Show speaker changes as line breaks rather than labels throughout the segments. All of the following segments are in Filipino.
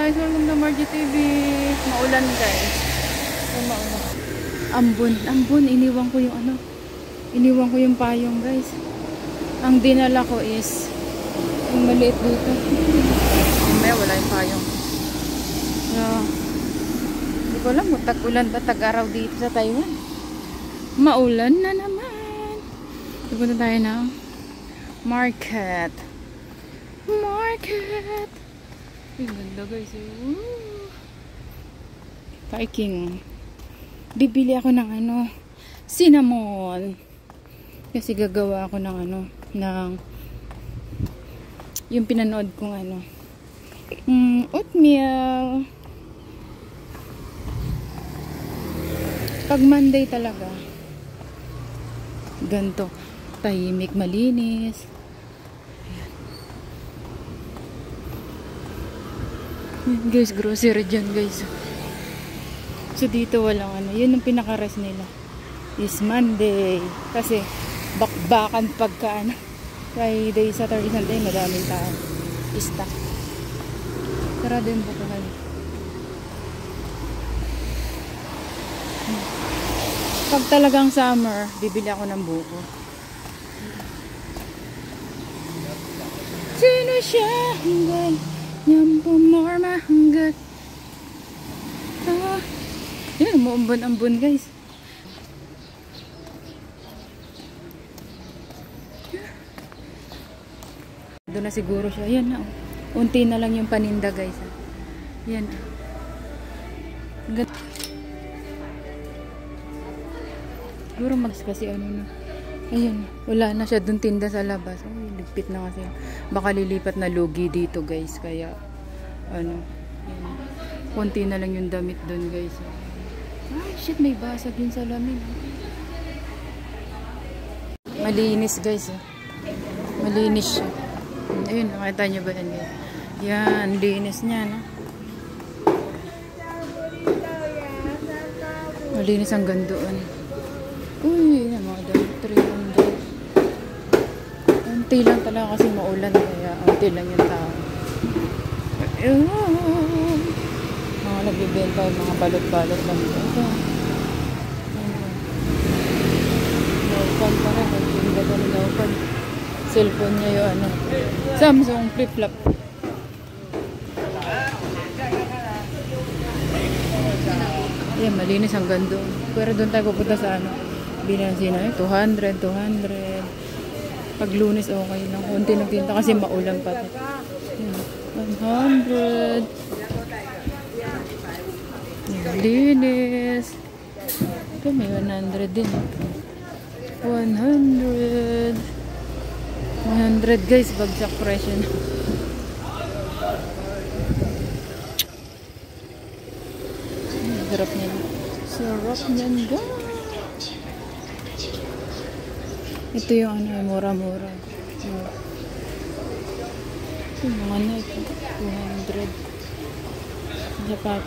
guys, welcome to Margie TV. Maulan guys. Maulan. Ambon, iniwan ko yung iniwan ko yung payong guys. Ang dinala ko is yung maliit dito. Mamaya wala yung payong. Hindi ko alam kung tag-ulan ba, tag-araw dito sa Taiwan. Maulan na naman. Pupunta tayo ng market. Ang ganda guys. Parking. Bibili ako ng cinnamon. Kasi gagawa ako ng ng yung pinanood kong oatmeal. Pag Monday talaga ganto, tahimik, malinis. Guys, grocery dyan guys. So dito walang yun ang pinaka-rest nila is Monday kasi bakbakan pagka Friday, Saturday, Sunday madaming tao, stock. Sarado yung bukuhan. Pag talagang summer bibili ako ng buko. Sino siya hanggang yan po more mahanggat. Yan, umuambon-ambon guys. Doon na siguro siya. Yan na. Unti na lang yung paninda guys. Yan. Siguro mags kasi na. Ayun. Wala na siya doon tinda sa labas. Ay, ligpit na kasi. Baka lilipat na lugi dito guys. Kaya yan. Kunti na lang yung damit doon guys. Ay shit, may basag yung salamin. Malinis guys. Malinis siya. Ayun, nakita nyo ba yan guys? Yan, linis niya no? Malinis ang gandoon. Uy, yan mga damit. 300. Unti lang talaga kasi maulan. Kaya unti lang yung tao. Mga nagbibenta yung mga balot-balot lang ito. Naupan pa rin. Nagtinda ko rin naupan. Cellphone niya yung Samsung flip-flop. Yan, malinis ang gando. Pero doon tayo pupunta sa binansin na 200. Pag Lunes okay lang. Kunti nagtinta kasi maulan pa. 100. Linis. Ito may 100 din. 100 guys, bagsak presyo na. Sarap niyan. Sarap niyan guys. Ito yung mura-mura. Ito mga ito. 200. Dapat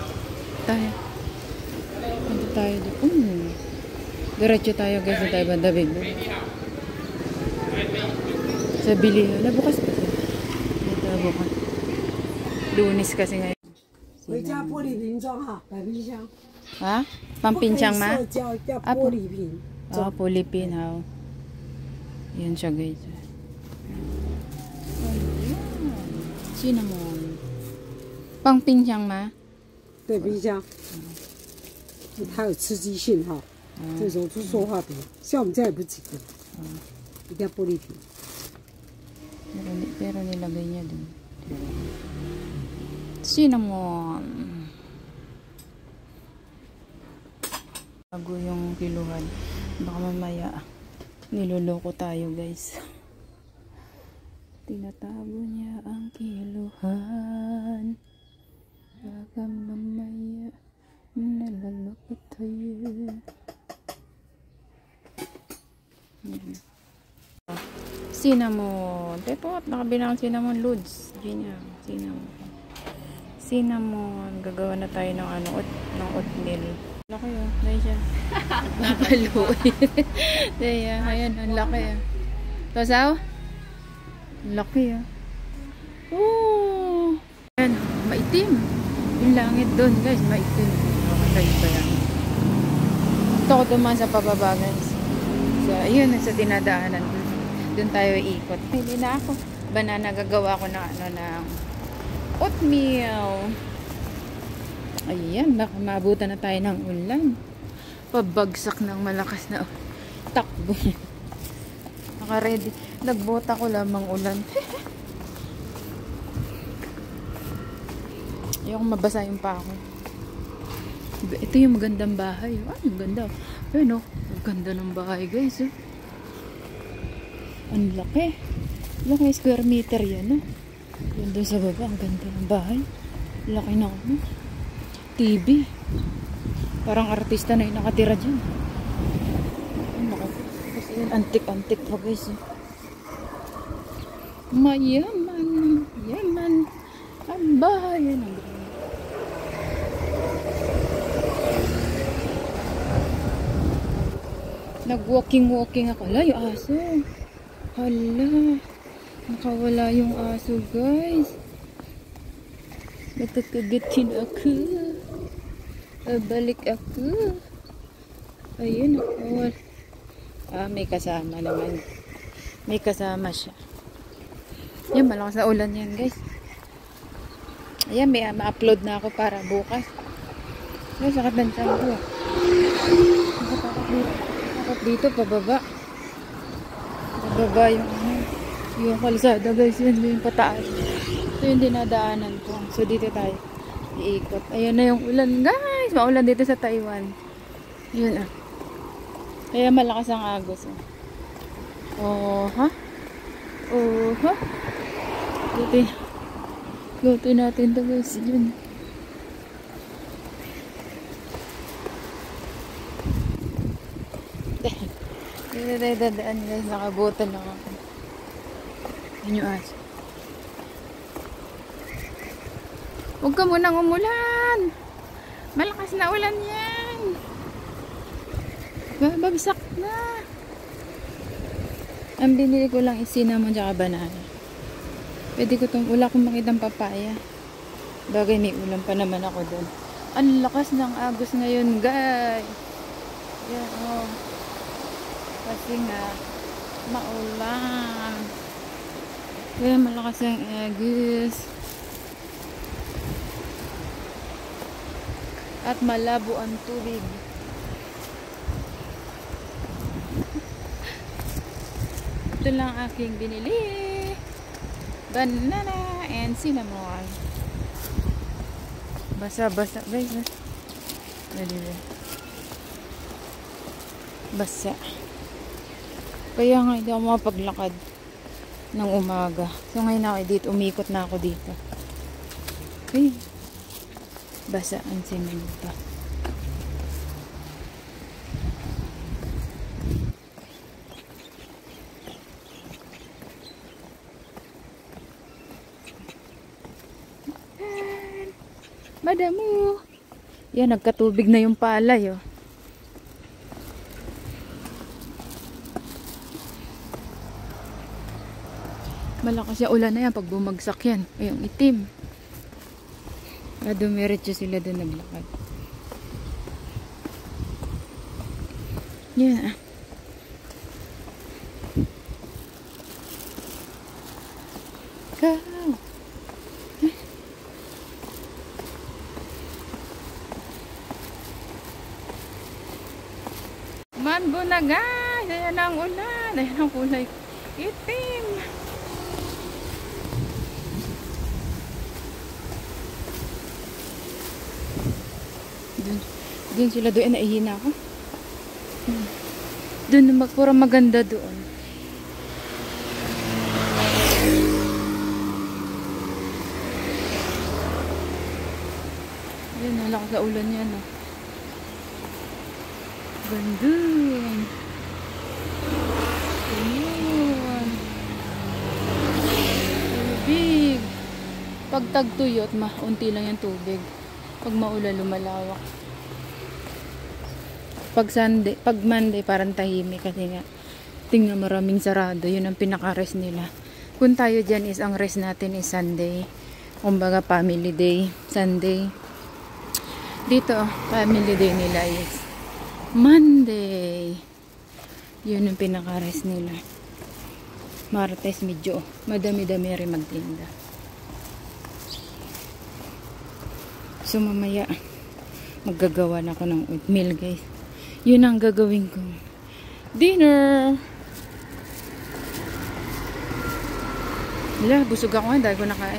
tayo. Punta tayo doon. Diretso tayo guys. Tayo bandabig. Sa bilihan. Nabukas pa siya. Ito bukas. Lunes kasi ngayon. Ha? Pampinsyang ma? Polipin. Yan siya guys. Cinnamon. Pampinsyang ma?
对，冰箱，它有刺激性哈，这种是塑化瓶，像我们家也不几个，一定要玻璃瓶。
Pero nilagay niya dun. Cinnamon. Bago yung kiluhan. Baka mamaya niloloko tayo guys. Tinatago niya ang kiluhan. Baka mamaya nalaloko tayo. Cinnamon. Ito at nakabinang cinnamon loads. Cinnamon. Gagawa na tayo ng oatmeal. Laki dahil siya. Papaluin. Dahil ayan, ang laki Tosaw? Ang laki Oh. Ayan, maitim. Yung langit doon guys, maitim. Nakakatayo pa yan. Ito ko dumaan sa pababa guys. So, ayun, sa dinadaanan. Doon tayo iikot. Hindi na ako. Banana, gagawa ko ng ano, ng oatmeal. Ayan, baka maabutan na tayo ng ulan. Pabagsak ng malakas na takbo. Naka-ready. Nagbota ko lamang ulan. Ayoko mabasa yung pa ako. Ito yung magandang bahay. Ang ganda. Ayun o. Ang ganda ng bahay guys. Ang laki. Ilang square meter yan. Yun doon sa baba. Ang ganda ng bahay. Laki na ano. TV. Parang artista na yung nakatira dyan. Kasi yun, antik-antik pa guys. Mayaman. Yaman. Ang bahay. Yan ang ganda. Nag-walking ako. Hala, yung aso. Hala. Nakawala yung aso, guys. Nakakagatin ako. Balik ako. Ayun, nakawala. May kasama naman. May kasama siya. Yan, malakas na ulan yan, guys. Ayan, may ma-upload na ako para bukas. Ay, sakit ng tiyan ko. Sakit dito, pababa. Pababa yung kalsada, guys. Yan yung pataas. Ito yung dinadaanan ko. So, dito tayo iikot. Ayan na yung ulan, guys. Maulan dito sa Taiwan. Yun, Kaya malakas ang agos, Oh, ha? Oh, ha? Luto natin ito, guys. Yun. Dito tayo dadaan, guys. Nakabutan lang ako. Yan yung aso. Huwag ka munang umulan. Malakas na ulan yan. Babagsak na. Ang binili ko lang is cinnamon tsaka banana. Pwede ko itong, wala akong makitang papaya. Bagay may ulam pa naman ako doon. Ang lakas ng agos ngayon, guys. Yan, Kasi nga, maulan. Kaya malakas ang agos. At malabo ang tubig. Ito lang aking binili. Banana and cinnamon. Basa-basa guys. Basa. Kaya nga hindi ako mapaglakad ng umaga. So ngayon ako dito, umikot na ako dito. Okay. Basa ang semento. Madamo. Yan, nagkatubig na yung palay, Malakas yung ulan na yan pag bumagsak yan. Ay, yung itim. Dumiretso sila doon naglakad. Yan. Go. Mango na guys. Ayan ang ulan. Ayan ang kulay itim. Doon sila doon. Naihina ako. Doon pura maganda doon. Ayan, nalakas sa ulan yan. Bandun. Ayan. Tubig. Pag tagtuyot, unti lang yung tubig. Pag maulan, lumalawak. Pag Monday, parang tahimik kasi nga, tingnan maraming sarado. Yun ang pinaka-rest nila. Kung tayo dyan ang rest natin is Sunday. Kumbaga family day, Sunday. Dito, family day nila is Monday. Yun yung pinaka-rest nila. Martes medyo madami-dami rin magtinda. So mamaya maggagawa na ako ng oatmeal, guys. Yun ang gagawin ko. Dinner! Wala, busog ako dahil ko nakain.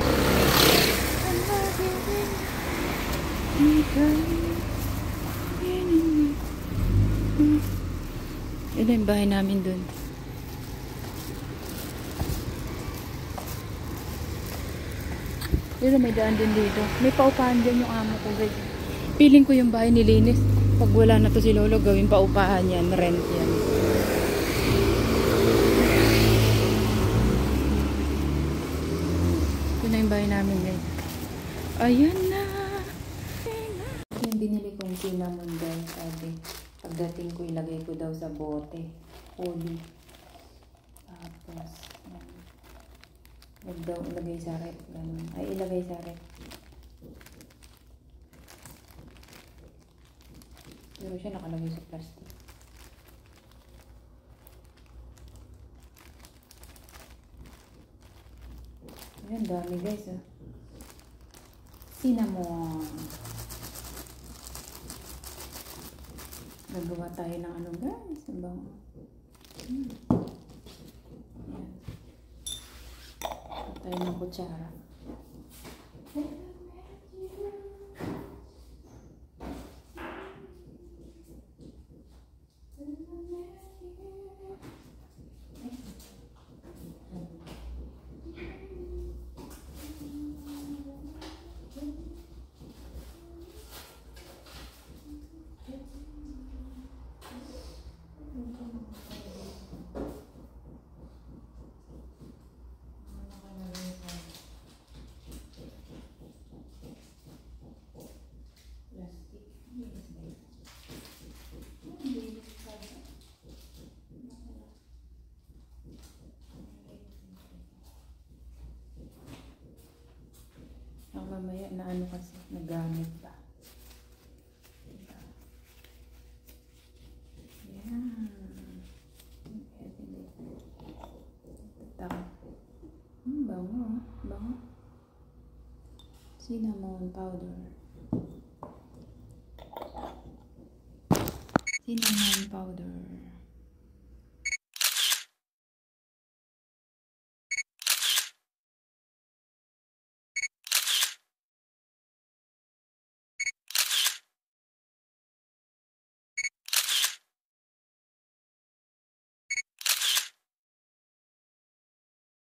Ito yung bahay namin dun. Dito may daan din dito. May paupahan dyan yung amo ko, guys. Piling ko yung bahay nilinis. Pag wala na to si Lolo, gawin paupahan yan. Rent yan. Ito na yung bahay namin, guys. Ayan na. Yung binili kong cinnamon, guys. Sabi, pagdating ko, ilagay ko daw sa bote. Holy. Tapos, wag daw ilagay sa rep. Ganun. Ay, ilagay sa rep. Pero siya nakalagay sa plastic. Ayan, dami, guys. Ah. Cinnamon. Nagawa tayo ng ano, guys. Ang bango. Ayan. Tayo ng kutsara. Mamaya na ano kasi, nagamit pa. Yan. Bango. Bango. Cinnamon powder.